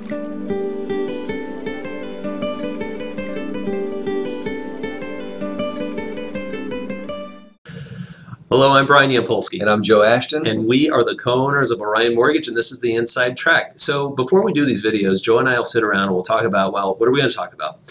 Hello, I'm Brian Yampolsky. And I'm Joe Ashton. And we are the co-owners of Orion Mortgage, and this is the Inside Track. So before we do these videos, Joe and I will sit around and we'll talk about, well, what are we going to talk about?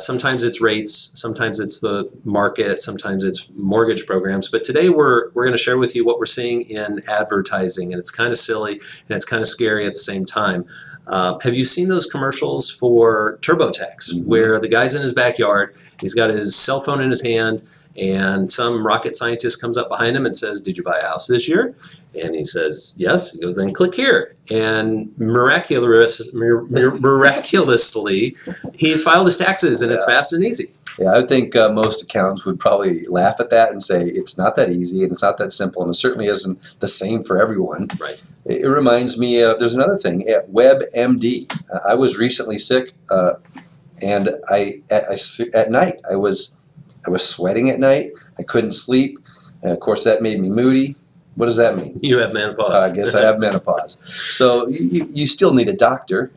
Sometimes it's rates, sometimes it's the market, sometimes it's mortgage programs. But today we're going to share with you what we're seeing in advertising, and it's kind of silly and it's kind of scary at the same time. Have you seen those commercials for TurboTax, where the guy's in his backyard, he's got his cell phone in his hand, and some rocket scientist comes up behind him and says, "Did you buy a house this year?" And he says, "Yes." He goes, "Then click here." And miraculously, he's filed his taxes, and it's fast and easy. Yeah, I think most accountants would probably laugh at that and say it's not that easy and it's not that simple, and it certainly isn't the same for everyone. Right. It reminds me of, there's another thing, at WebMD. I was recently sick, and at night I was sweating at night. I couldn't sleep, and of course that made me moody. What does that mean? You have menopause. I guess I have menopause. So you still need a doctor.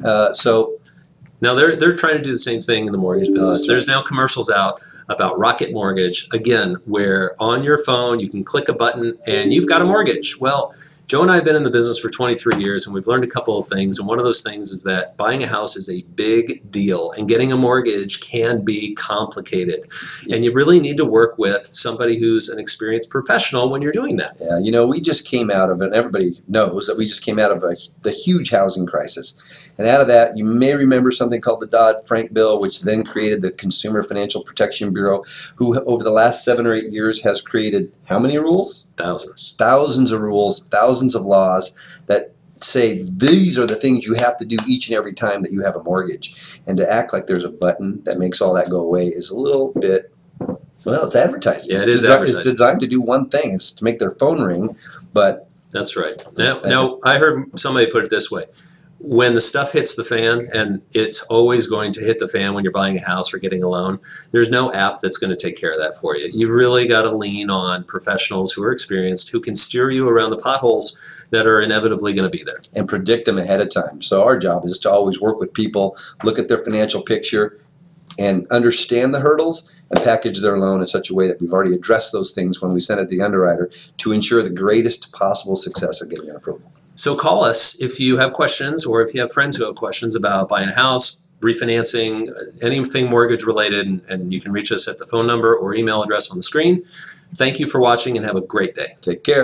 Now they're trying to do the same thing in the mortgage business. There's now commercials out about Rocket Mortgage, again, where on your phone you can click a button and you've got a mortgage. Well, Joe and I have been in the business for 23 years, and we've learned a couple of things, and one of those things is that buying a house is a big deal, and getting a mortgage can be complicated. And you really need to work with somebody who's an experienced professional when you're doing that. Yeah, you know, we just came out of it, and everybody knows that we just came out of the huge housing crisis. And out of that, you may remember something called the Dodd-Frank bill, which then created the Consumer Financial Protection Bureau, who over the last 7 or 8 years has created how many rules? Thousands. Thousands of rules, thousands of laws that say these are the things you have to do each and every time that you have a mortgage. And to act like there's a button that makes all that go away is a little bit, well, it's advertising. Yeah, advertising. It's designed to do one thing. It's to make their phone ring, but... That's right. Now, I heard somebody put it this way. When the stuff hits the fan, and it's always going to hit the fan when you're buying a house or getting a loan, there's no app that's going to take care of that for you. You've really got to lean on professionals who are experienced, who can steer you around the potholes that are inevitably going to be there. And predict them ahead of time. So our job is to always work with people, look at their financial picture, and understand the hurdles, and package their loan in such a way that we've already addressed those things when we send it to the underwriter to ensure the greatest possible success of getting an approval. So call us if you have questions, or if you have friends who have questions about buying a house, refinancing, anything mortgage related, and you can reach us at the phone number or email address on the screen. Thank you for watching, and have a great day. Take care.